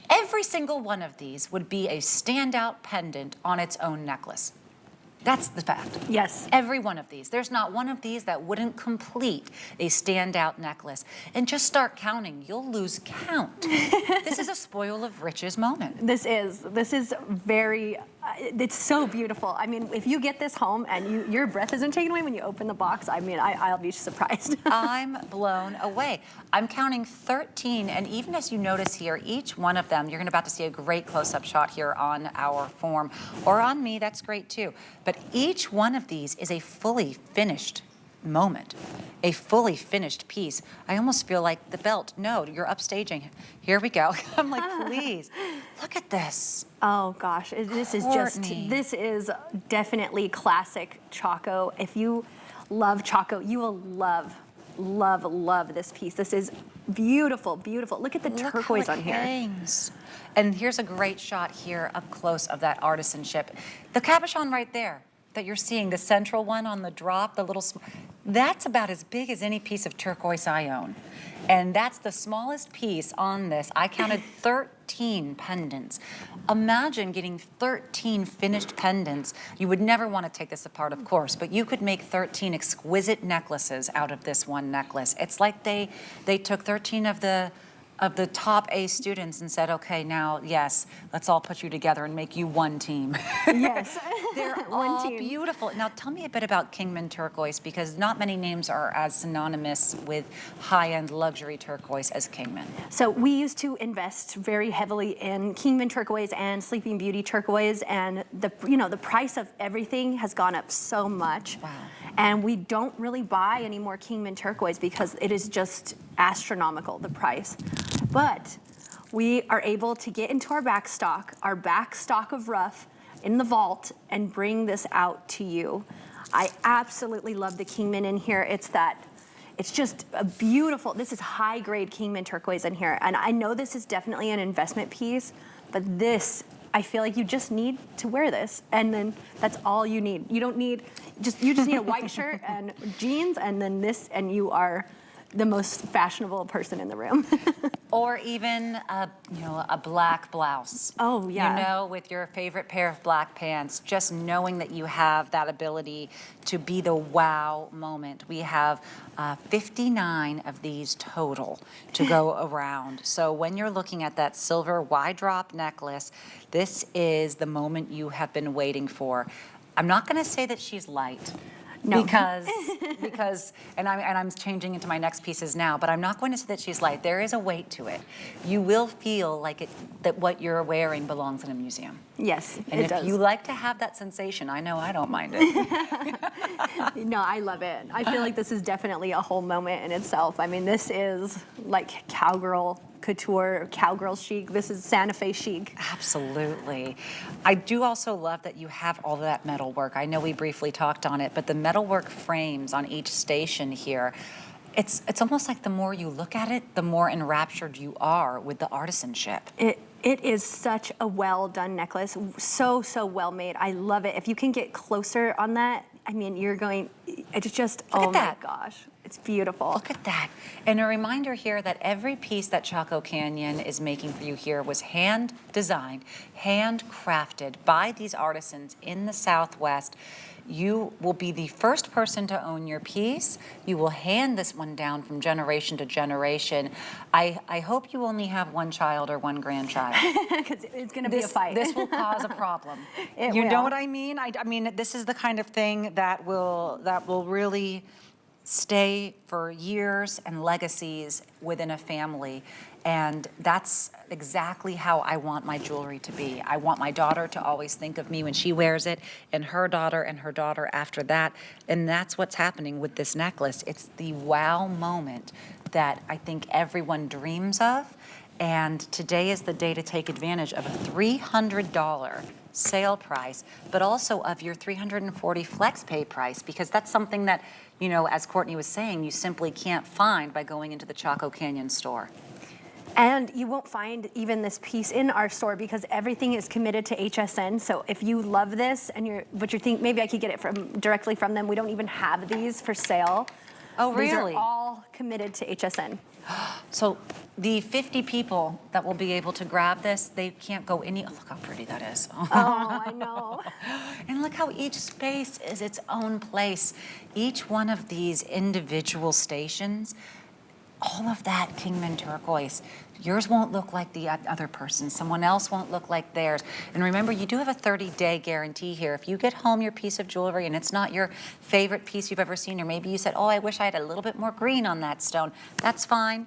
Every single one of these would be a standout pendant on its own necklace. That's the fact. Yes. Every one of these. There's not one of these that wouldn't complete a standout necklace. And just start counting. You'll lose count. This is a spoil of riches moment. This is very, it's so beautiful. I mean, if you get this home and your breath isn't taken away when you open the box, I mean, I'll be surprised. I'm blown away. I'm counting 13, and even as you notice here, each one of them, you're about to see a great close-up shot here on our form, or on me, that's great too. But each one of these is a fully finished moment, a fully finished piece. I almost feel like the belt. No, you're upstaging. Here we go. I'm like, please, look at this. Oh gosh, this is definitely classic Chaco. If you love Chaco, you will love this piece. This is beautiful, beautiful. Look at the turquoise on here. Hangs. And here's a great shot here up close of that artisanship. The cabochon right there that you're seeing, the central one on the drop, the little, that's about as big as any piece of turquoise I own. And that's the smallest piece on this. I counted 13 pendants. Imagine getting 13 finished pendants. You would never want to take this apart, of course, but you could make 13 exquisite necklaces out of this one necklace. It's like they took 13 of the top A students and said, okay, now, yes, let's all put you together and make you one team. Yes. They're all beautiful. Now, tell me a bit about Kingman Turquoise, because not many names are as synonymous with high-end luxury turquoise as Kingman. So we used to invest very heavily in Kingman Turquoise and Sleeping Beauty Turquoise, and the price of everything has gone up so much. Wow. And we don't really buy any more Kingman Turquoise because it is just astronomical, the price. But we are able to get into our back stock of rough in the vault, and bring this out to you. I absolutely love the Kingman in here. It's that It's just a beautiful, this is high grade Kingman turquoise in here. And I know this is definitely an investment piece, but this, I feel like you just need to wear this, and then that's all you need. You don't need, you just need a white shirt and jeans, and then this, and you are the most fashionable person in the room. Or even a black blouse. Oh, yeah. You know, with your favorite pair of black pants, just knowing that you have that ability to be the wow moment. We have 59 of these total to go around. So when you're looking at that silver wide drop necklace, this is the moment you have been waiting for. I'm not going to say that she's light. No. Because and I'm changing into my next pieces now, but I'm not going to say that she's light. There is a weight to it. You will feel like that what you're wearing belongs in a museum. Yes, and it does. if you like to have that sensation, I know I don't mind it. No, I love it. I feel like this is definitely a whole moment in itself. I mean, this is like cowgirl couture, cowgirl chic. This is Santa Fe chic. Absolutely. I do also love that you have all of that metal work. I know we briefly talked on it, but the metalwork frames on each station here, it's almost like the more you look at it, the more enraptured you are with the artisanship. It is such a well done necklace. So well made. I love it. If you can get closer on that, I mean, you're going, it's just, oh my gosh, it's beautiful. Look at that. And a reminder here that every piece that Chaco Canyon is making for you here was hand designed, hand crafted by these artisans in the Southwest. You will be the first person to own your piece. You will hand this one down from generation to generation. I hope you only have one child or one grandchild. Because it's going to be a fight. This will cause a problem. You know what I mean? I mean, this is the kind of thing that will really stay for years and legacies within a family. And that's exactly how I want my jewelry to be. I want my daughter to always think of me when she wears it, and her daughter after that. And that's what's happening with this necklace. It's the wow moment that I think everyone dreams of. And today is the day to take advantage of a $300 sale price, but also of your $340 flex pay price, because that's something that, you know, as Courtney was saying, you simply can't find by going into the Chaco Canyon store. And you won't find even this piece in our store because everything is committed to HSN. So if you love this and you're thinking maybe I could get it directly from them, we don't even have these for sale. Oh, really? These are all committed to HSN. So the 50 people that will be able to grab this, they can't go oh, look how pretty that is. Oh, I know. And look how each space is its own place. Each one of these individual stations, all of that Kingman turquoise. Yours won't look like the other person. Someone else won't look like theirs. And remember, you do have a 30-day guarantee here. If you get home your piece of jewelry and it's not your favorite piece you've ever seen, or maybe you said, oh, I wish I had a little bit more green on that stone, that's fine.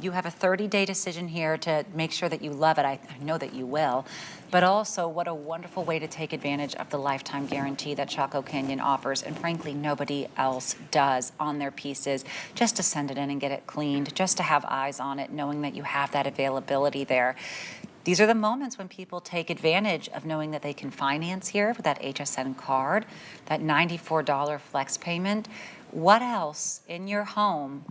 You have a 30-day decision here to make sure that you love it. I know that you will. But also, what a wonderful way to take advantage of the lifetime guarantee that Chaco Canyon offers, and frankly, nobody else does on their pieces, just to send it in and get it cleaned, just to have eyes on it, knowing that you have that availability there. These are the moments when people take advantage of knowing that they can finance here with that HSN card, that $94 flex payment. What else in your home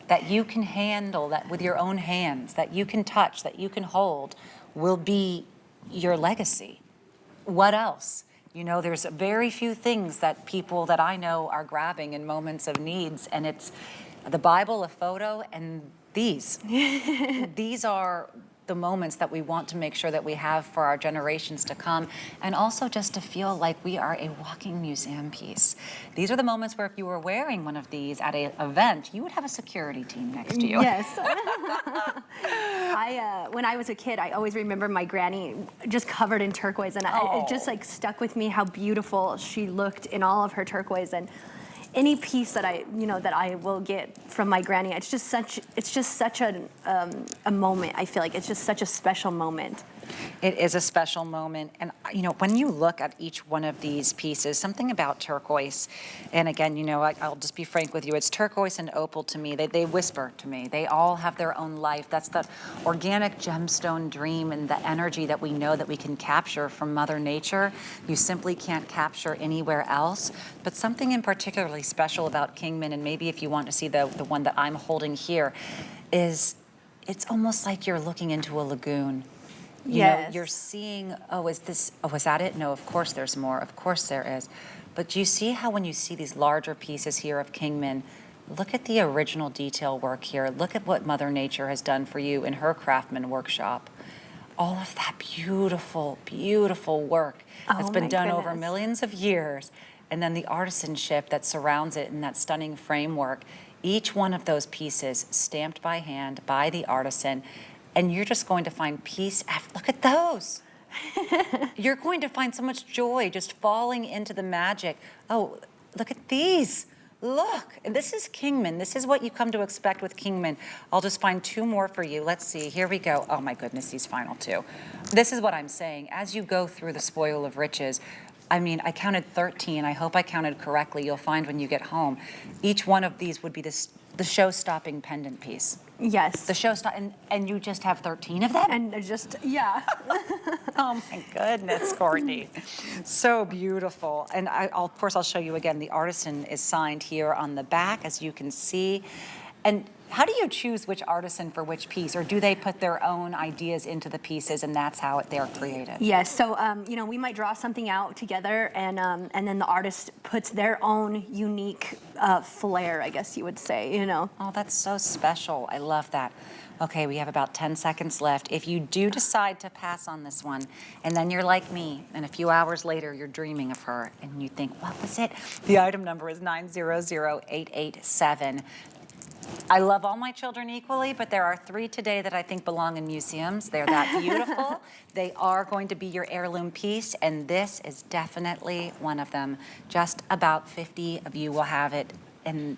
that you can handle that with your own hands, that you can touch, that you can hold, will be your legacy? What else? You know, there's very few things that people that I know are grabbing in moments of needs, and it's the Bible, a photo, and these. These are the moments that we want to make sure that we have for our generations to come, and also just to feel like we are a walking museum piece. These are the moments where if you were wearing one of these at an event, you would have a security team next to you. Yes. When I was a kid, I always remember my granny just covered in turquoise, and it just like stuck with me how beautiful she looked in all of her turquoise. And any piece that I will get from my granny, it's just such a moment. I feel like it's just such a special moment. It is a special moment. And, you know, when you look at each one of these pieces, something about turquoise, and again, you know, I'll just be frank with you, it's turquoise and opal to me. They whisper to me. They all have their own life. That's the organic gemstone dream and the energy that we know that we can capture from Mother Nature. You simply can't capture anywhere else. But something in particularly special about Kingman, and maybe if you want to see the one that I'm holding here, is it's almost like you're looking into a lagoon. You know, you're seeing, oh, is that it? No, of course there's more. Of course there is. But you see how when you see these larger pieces here of Kingman, look at the original detail work here. Look at what Mother Nature has done for you in her craftsman workshop. All of that beautiful, beautiful work that's been done over millions of years. And then the artisanship that surrounds it in that stunning framework. Each one of those pieces stamped by hand by the artisan. And you're just going to find peace after, look at those. You're going to find so much joy just falling into the magic. Oh, look at these. Look, and this is Kingman. This is what you come to expect with Kingman. I'll just find two more for you. Let's see, here we go. Oh my goodness, these final two. This is what I'm saying. As you go through the spoil of riches, I mean, I counted 13. I hope I counted correctly. You'll find when you get home. Each one of these would be the show-stopping pendant piece. Yes. The show-stop, and you just have 13 of them? And just, yeah. Oh my goodness, Courtney. So beautiful. And of course, I'll show you again. The artisan is signed here on the back, as you can see. And how do you choose which artisan for which piece? Or do they put their own ideas into the pieces and that's how they're created? Yes, so, you know, we might draw something out together and then the artist puts their own unique flair, I guess you would say, you know. Oh, that's so special. I love that. Okay, we have about 10 seconds left. If you do decide to pass on this one, and then you're like me, and a few hours later you're dreaming of her, and you think, what was it? The item number is 900887. I love all my children equally, but there are 3 today that I think belong in museums. They're that beautiful. They are going to be your heirloom piece, and this is definitely one of them. Just about 50 of you will have it, and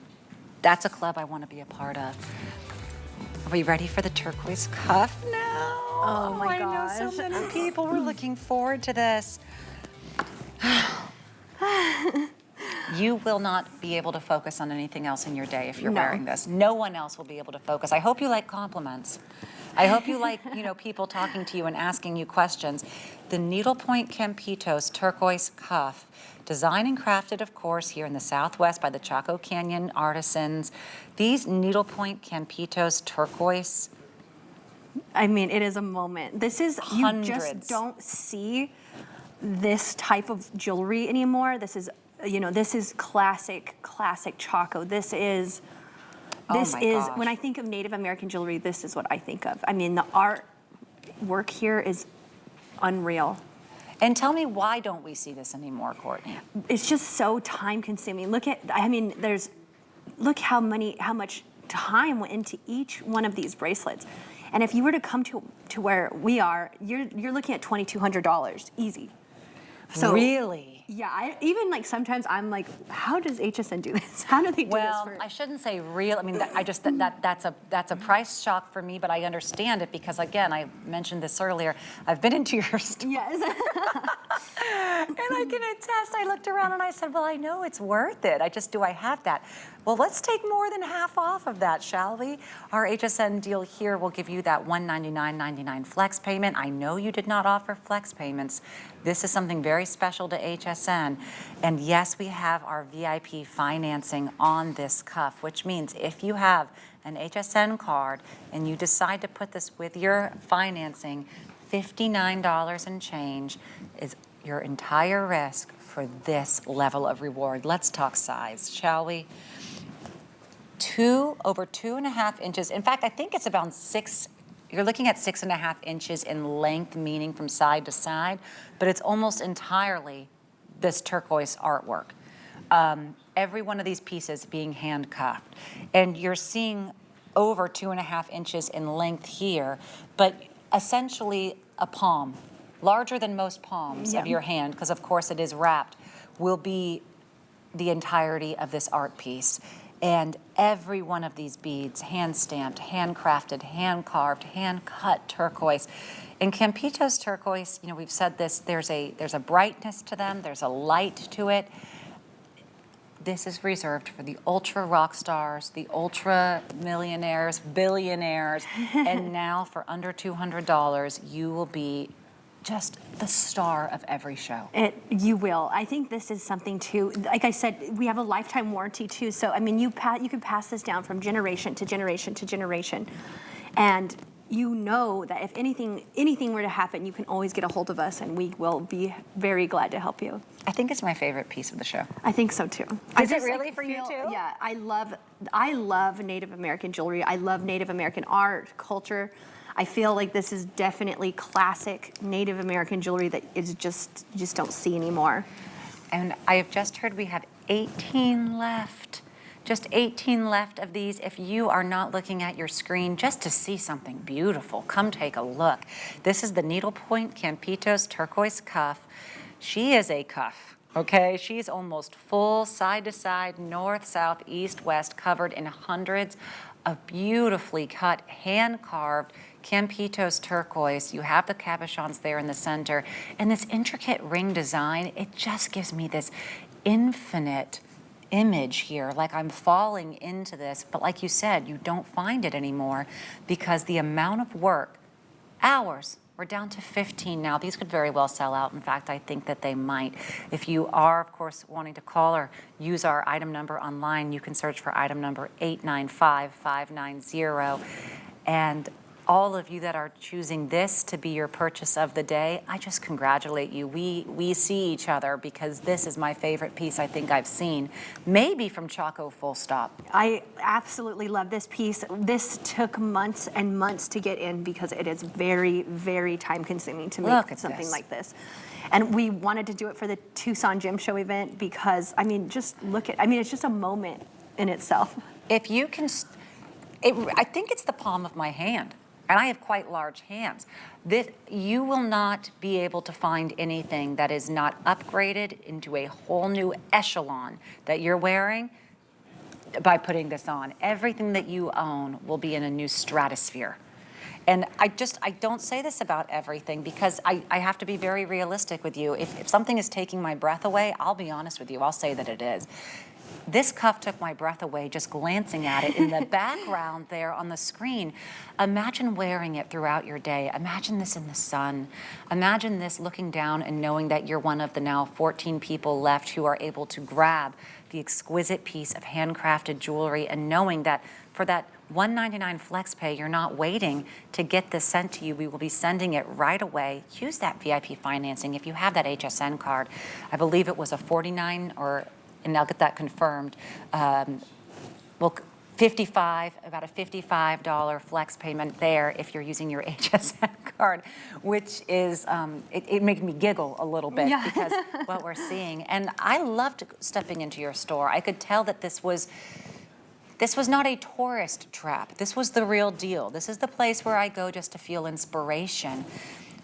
that's a club I want to be a part of. Are we ready for the turquoise cuff now? Oh my gosh. I know so many people were looking forward to this. You will not be able to focus on anything else in your day if you're wearing this. No one else will be able to focus. I hope you like compliments. I hope you like, you know, people talking to you and asking you questions. The needlepoint Campitos turquoise cuff, designed and crafted, of course, here in the Southwest by the Chaco Canyon artisans. These needlepoint Campitos turquoise. I mean, it is a moment. This is, Hundreds. You just don't see this type of jewelry anymore. This is, you know, this is classic Chaco. This is, when I think of Native American jewelry, this is what I think of. I mean, the art work here is unreal. And tell me, why don't we see this anymore, Courtney? It's just so time consuming. Look at, I mean, look how much time went into each one of these bracelets. And if you were to come to where we are, you're looking at $2,200, easy. So, really? Yeah, even like sometimes I'm like, how does HSN do this? How do they do this? Well, I shouldn't say real. I mean, that's a price shock for me, but I understand it because, again, I mentioned this earlier. I've been into your store. Yes. And I can attest. I looked around and I said, well, I know it's worth it. Do I have that? Well, let's take more than half off of that, shall we? Our HSN deal here will give you that $199.99 flex payment. I know you did not offer flex payments. This is something very special to HSN. And yes, we have our VIP financing on this cuff, which means if you have an HSN card and you decide to put this with your financing, $59 and change is your entire risk for this level of reward. Let's talk size, shall we? Over 2.5 inches. In fact, I think it's about 6. You're looking at 6.5 inches in length, meaning from side to side, but it's almost entirely this turquoise artwork. Every one of these pieces being handcuffed. And you're seeing over 2.5 inches in length here, but essentially a palm, larger than most palms of your hand, because of course it is wrapped, will be the entirety of this art piece. And every one of these beads, hand-stamped, handcrafted, hand-carved, hand-cut turquoise. And Campito's turquoise, you know, we've said this, there's a brightness to them, there's a light to it. This is reserved for the ultra rock stars, the ultra millionaires, billionaires, and now for under $200, you will be just the star of every show. You will. I think this is something too, like I said, we have a lifetime warranty too. So, I mean, you can pass this down from generation to generation to generation. And you know that if anything were to happen, you can always get a hold of us and we will be very glad to help you. I think it's my favorite piece of the show. I think so too. Is it really for you too? Yeah, I love Native American jewelry. I love Native American art, culture. I feel like this is definitely classic Native American jewelry that is just, you just don't see anymore. And I have just heard we have 18 left. Just 18 left of these. If you are not looking at your screen just to see something beautiful, come take a look. This is the needlepoint Campito's turquoise cuff. She is a cuff, okay? She's almost full, side to side, north, south, east, west, covered in hundreds of beautifully cut, hand-carved Campito's turquoise. You have the cabochons there in the center. And this intricate ring design, it just gives me this infinite image here, like I'm falling into this. But like you said, you don't find it anymore because the amount of work, hours, we're down to 15 now. These could very well sell out. In fact, I think that they might. If you are, of course, wanting to call or use our item number online, you can search for item number 895590. And all of you that are choosing this to be your purchase of the day, I just congratulate you. We see each other because this is my favorite piece I think I've seen, maybe from Chaco, full stop. I absolutely love this piece. This took months and months to get in because it is very, very time consuming to make something like this. And we wanted to do it for the Tucson Gem Show event because, I mean, just look at, I mean, it's just a moment in itself. If you can, I think it's the palm of my hand. And I have quite large hands, that you will not be able to find anything that is not upgraded into a whole new echelon that you're wearing by putting this on. Everything that you own will be in a new stratosphere. And I don't say this about everything because I have to be very realistic with you. If something is taking my breath away, I'll be honest with you, I'll say that it is. This cuff took my breath away just glancing at it in the background there on the screen. Imagine wearing it throughout your day. Imagine this in the sun. Imagine this looking down and knowing that you're one of the now 14 people left who are able to grab the exquisite piece of handcrafted jewelry and knowing that for that $199 flex pay, you're not waiting to get this sent to you. We will be sending it right away. Use that VIP financing. If you have that HSN card, I believe it was a $49 or and I'll get that confirmed. Well, about a $55 flex payment there if you're using your HSN card, which is, it made me giggle a little bit because what we're seeing. And I loved stepping into your store. I could tell that this was not a tourist trap. This was the real deal. This is the place where I go just to feel inspiration.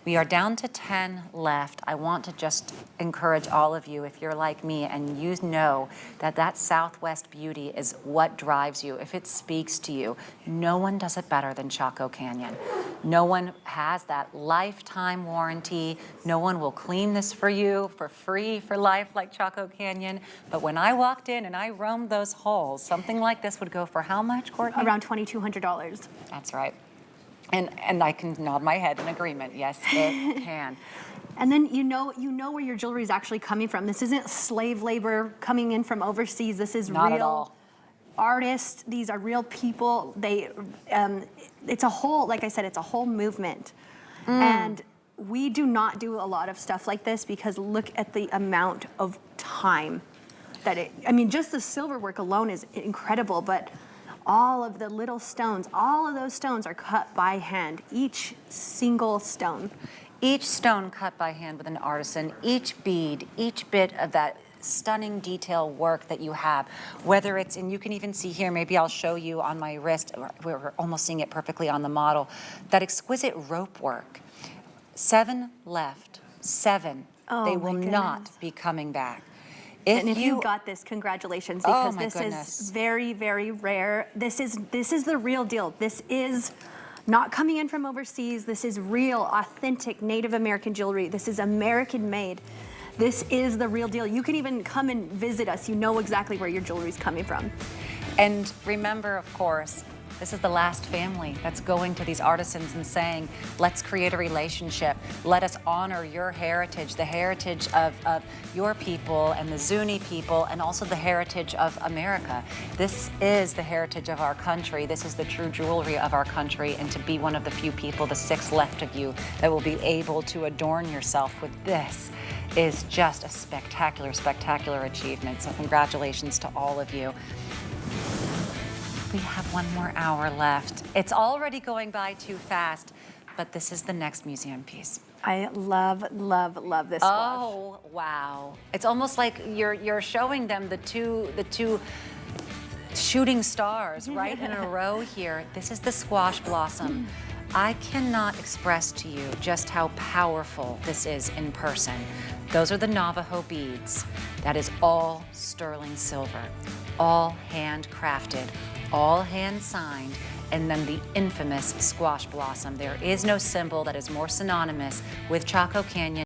We are down to 10 left. I want to just encourage all of you, if you're like me and you know that that Southwest beauty is what drives you, if it speaks to you, no one does it better than Chaco Canyon. No one has that lifetime warranty. No one will clean this for you for free for life like Chaco Canyon. But when I walked in and I roamed those halls, something like this would go for how much, Courtney? Around $2,200. That's right. And I can nod my head in agreement. Yes, it can. And then you know where your jewelry is actually coming from. This isn't slave labor coming in from overseas. This is Not at real all. Artists. These are real people. They, it's a whole, like I said, it's a whole movement. And we do not do a lot of stuff like this because look at the amount of time that it, I mean, just the silver work alone is incredible, but all of the little stones, all of those stones are cut by hand, each single stone. Each stone cut by hand with an artisan, each bead, each bit of that stunning detail work that you have, whether it's, and you can even see here, maybe I'll show you on my wrist, we're almost seeing it perfectly on the model, that exquisite rope work. 7 left, 7. Oh, they will my not goodness. be coming back. And if you got this, congratulations, because this goodness. is very, very rare. This is the real deal. This is not coming in from overseas. This is real, authentic Native American jewelry. This is American made. This is the real deal. You can even come and visit us. You know exactly where your jewelry is coming from. And remember, of course, this is the last family that's going to these artisans and saying, let's create a relationship. Let us honor your heritage, the heritage of your people and the Zuni people, and also the heritage of America. This is the heritage of our country. This is the true jewelry of our country. And to be one of the few people, the 6 left of you, that will be able to adorn yourself with this is just a spectacular, spectacular achievement. So congratulations to all of you. We have 1 more hour left. It's already going by too fast, but this is the next museum piece. I love, love, love this squash. Oh, wow. It's almost like you're showing them the two shooting stars right in a row here. This is the squash blossom. I cannot express to you just how powerful this is in person. Those are the Navajo beads. That is all sterling silver, all handcrafted, all hand signed, and then the infamous squash blossom. There is no symbol that is more synonymous with Chaco Canyon